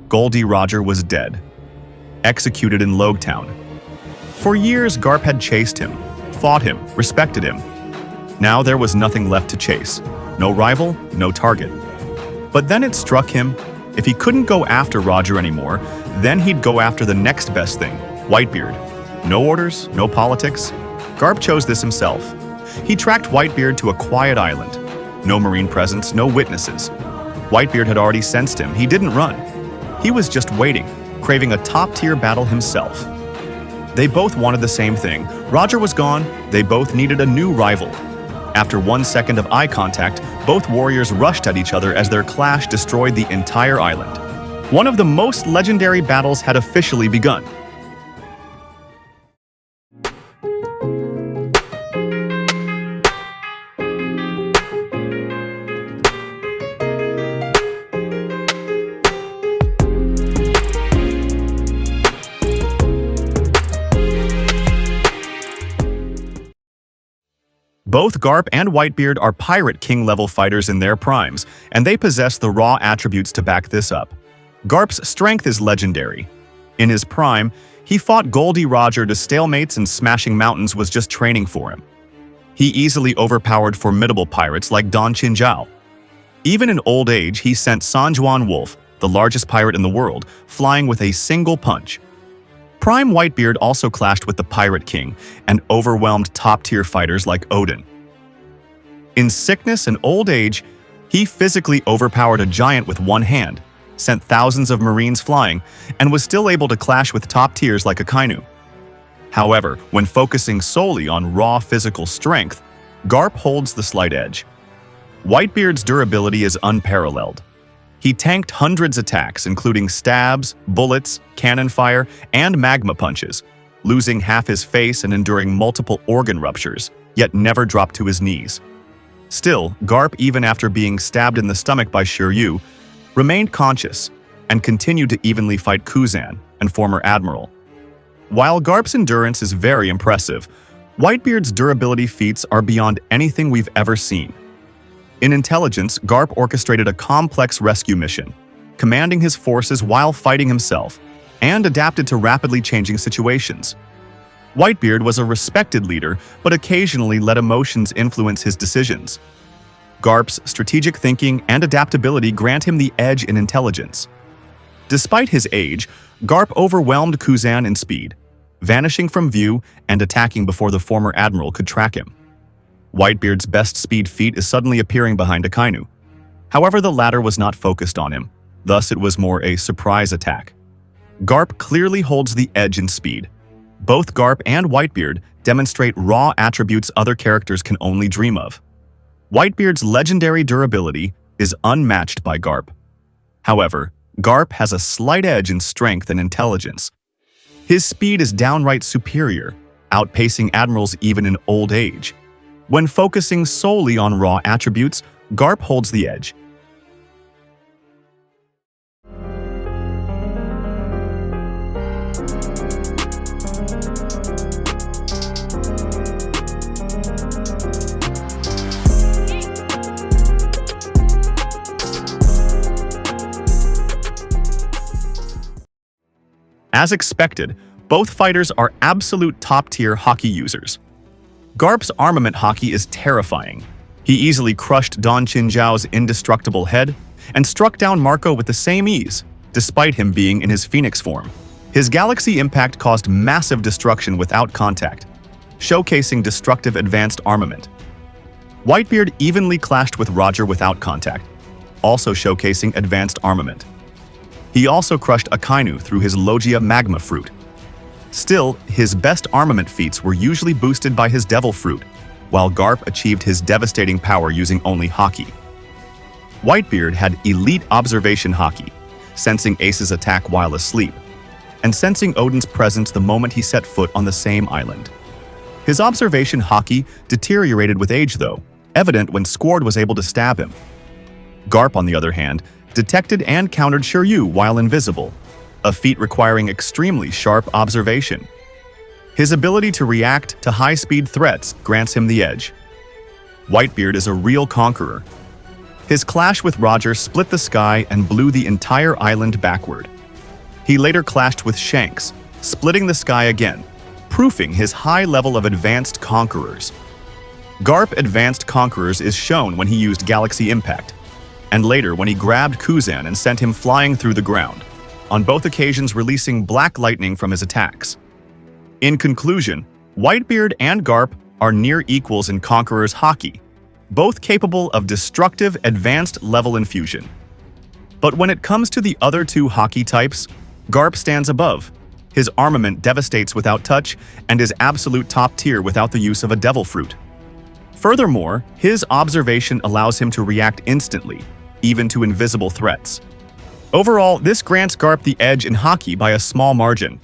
Goldie Roger was dead, executed in Logtown. For years, Garp had chased him, fought him, respected him. Now there was nothing left to chase. No rival, no target. But then it struck him, if he couldn't go after Roger anymore, then he'd go after the next best thing, Whitebeard. No orders, no politics. Garp chose this himself. He tracked Whitebeard to a quiet island. No marine presence, no witnesses. Whitebeard had already sensed him. He didn't run. He was just waiting, craving a top-tier battle himself. They both wanted the same thing. Roger was gone. They both needed a new rival. After 1 second of eye contact, both warriors rushed at each other as their clash destroyed the entire island. One of the most legendary battles had officially begun. Both Garp and Whitebeard are Pirate King-level fighters in their primes, and they possess the raw attributes to back this up. Garp's strength is legendary. In his prime, he fought Goldie Roger to stalemates and smashing mountains was just training for him. He easily overpowered formidable pirates like Don Chinjiao. Even in old age, he sent San Juan Wolf, the largest pirate in the world, flying with a single punch. Prime Whitebeard also clashed with the Pirate King and overwhelmed top-tier fighters like Odin. In sickness and old age, he physically overpowered a giant with one hand, sent thousands of marines flying, and was still able to clash with top tiers like Akainu. However, when focusing solely on raw physical strength, Garp holds the slight edge. Whitebeard's durability is unparalleled. He tanked hundreds of attacks, including stabs, bullets, cannon fire, and magma punches, losing half his face and enduring multiple organ ruptures, yet never dropped to his knees. Still, Garp, even after being stabbed in the stomach by Shiryu, remained conscious and continued to evenly fight Kuzan and former admiral. While Garp's endurance is very impressive, Whitebeard's durability feats are beyond anything we've ever seen. In intelligence, Garp orchestrated a complex rescue mission, commanding his forces while fighting himself, and adapted to rapidly changing situations. Whitebeard was a respected leader, but occasionally let emotions influence his decisions. Garp's strategic thinking and adaptability grant him the edge in intelligence. Despite his age, Garp overwhelmed Kuzan in speed, vanishing from view and attacking before the former admiral could track him. Whitebeard's best speed feat is suddenly appearing behind Akainu. However, the latter was not focused on him, thus it was more a surprise attack. Garp clearly holds the edge in speed. Both Garp and Whitebeard demonstrate raw attributes other characters can only dream of. Whitebeard's legendary durability is unmatched by Garp. However, Garp has a slight edge in strength and intelligence. His speed is downright superior, outpacing admirals even in old age. When focusing solely on raw attributes, Garp holds the edge. As expected, both fighters are absolute top-tier Haki users. Garp's armament Haki is terrifying. He easily crushed Don Chinjiao's indestructible head and struck down Marco with the same ease, despite him being in his Phoenix form. His Galaxy Impact caused massive destruction without contact, showcasing destructive advanced armament. Whitebeard evenly clashed with Roger without contact, also showcasing advanced armament. He also crushed Akainu through his Logia Magma Fruit. Still, his best armament feats were usually boosted by his Devil Fruit, while Garp achieved his devastating power using only Haki. Whitebeard had elite observation Haki, sensing Ace's attack while asleep, and sensing Odin's presence the moment he set foot on the same island. His observation Haki deteriorated with age though, evident when Squard was able to stab him. Garp, on the other hand, detected and countered Shiryu while invisible, a feat requiring extremely sharp observation. His ability to react to high-speed threats grants him the edge. Whitebeard is a real conqueror. His clash with Roger split the sky and blew the entire island backward. He later clashed with Shanks, splitting the sky again, proofing his high level of Advanced Conquerors. Garp Advanced Conquerors is shown when he used Galaxy Impact, and later when he grabbed Kuzan and sent him flying through the ground, on both occasions releasing black lightning from his attacks. In conclusion, Whitebeard and Garp are near equals in Conqueror's Haki, both capable of destructive advanced level infusion. But when it comes to the other two Haki types, Garp stands above. His armament devastates without touch and is absolute top tier without the use of a devil fruit. Furthermore, his observation allows him to react instantly, even to invisible threats. Overall, this grants Garp the edge in Haki by a small margin.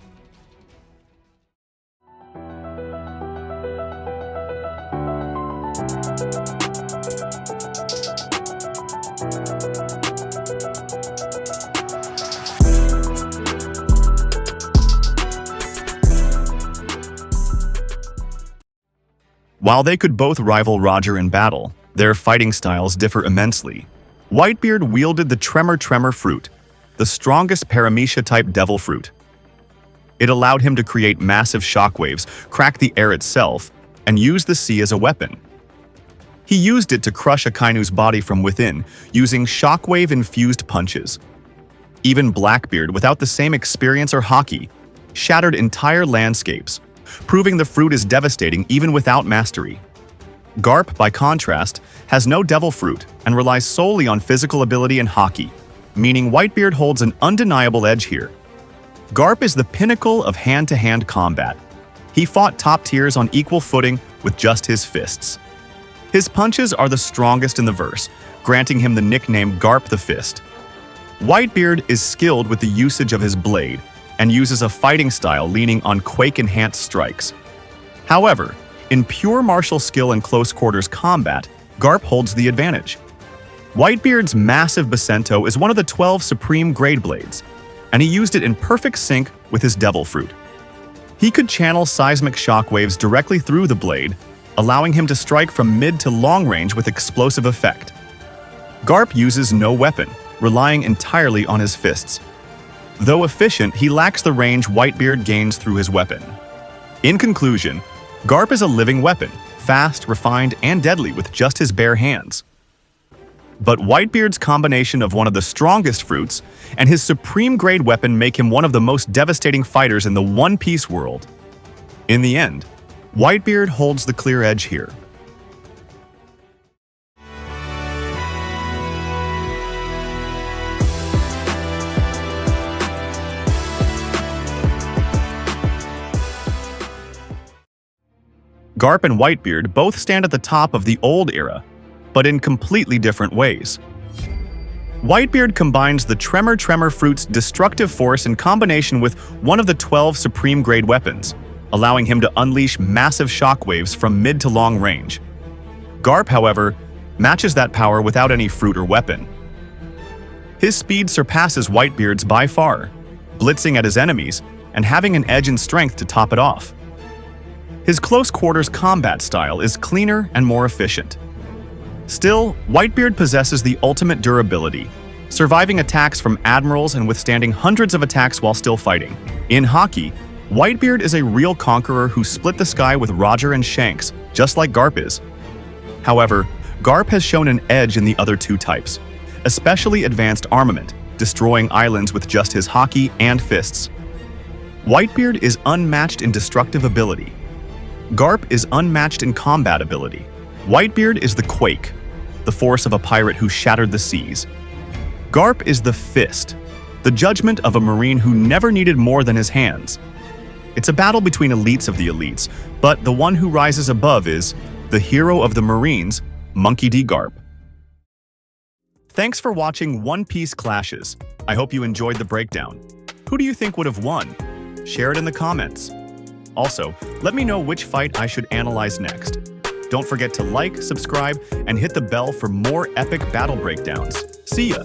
While they could both rival Roger in battle, their fighting styles differ immensely. Whitebeard wielded the Tremor fruit, the strongest Paramecia-type devil fruit. It allowed him to create massive shockwaves, crack the air itself, and use the sea as a weapon. He used it to crush Akainu's body from within, using shockwave-infused punches. Even Blackbeard, without the same experience or Haki, shattered entire landscapes, proving the fruit is devastating even without mastery. Garp, by contrast, has no devil fruit and relies solely on physical ability and Haki, meaning Whitebeard holds an undeniable edge here. Garp is the pinnacle of hand-to-hand combat. He fought top tiers on equal footing with just his fists. His punches are the strongest in the verse, granting him the nickname Garp the Fist. Whitebeard is skilled with the usage of his blade, and uses a fighting style leaning on quake-enhanced strikes. However, in pure martial skill and close-quarters combat, Garp holds the advantage. Whitebeard's massive Basento is one of the 12 supreme grade blades, and he used it in perfect sync with his devil fruit. He could channel seismic shockwaves directly through the blade, allowing him to strike from mid to long range with explosive effect. Garp uses no weapon, relying entirely on his fists. Though efficient, he lacks the range Whitebeard gains through his weapon. In conclusion, Garp is a living weapon, fast, refined, and deadly with just his bare hands. But Whitebeard's combination of one of the strongest fruits and his supreme grade weapon make him one of the most devastating fighters in the One Piece world. In the end, Whitebeard holds the clear edge here. Garp and Whitebeard both stand at the top of the old era, but in completely different ways. Whitebeard combines the Tremor fruit's destructive force in combination with one of the 12 supreme grade weapons, allowing him to unleash massive shockwaves from mid to long range. Garp, however, matches that power without any fruit or weapon. His speed surpasses Whitebeard's by far, blitzing at his enemies and having an edge in strength to top it off. His close-quarters combat style is cleaner and more efficient. Still, Whitebeard possesses the ultimate durability, surviving attacks from admirals and withstanding hundreds of attacks while still fighting. In Haki, Whitebeard is a real conqueror who split the sky with Roger and Shanks, just like Garp is. However, Garp has shown an edge in the other two types, especially advanced armament, destroying islands with just his Haki and fists. Whitebeard is unmatched in destructive ability. Garp is unmatched in combat ability. Whitebeard is the Quake, the force of a pirate who shattered the seas. Garp is the Fist, the judgment of a marine who never needed more than his hands. It's a battle between elites of the elites, but the one who rises above is the hero of the Marines, Monkey D. Garp. Thanks for watching One Piece Clashes. I hope you enjoyed the breakdown. Who do you think would have won? Share it in the comments. Also, let me know which fight I should analyze next. Don't forget to like, subscribe, and hit the bell for more epic battle breakdowns. See ya!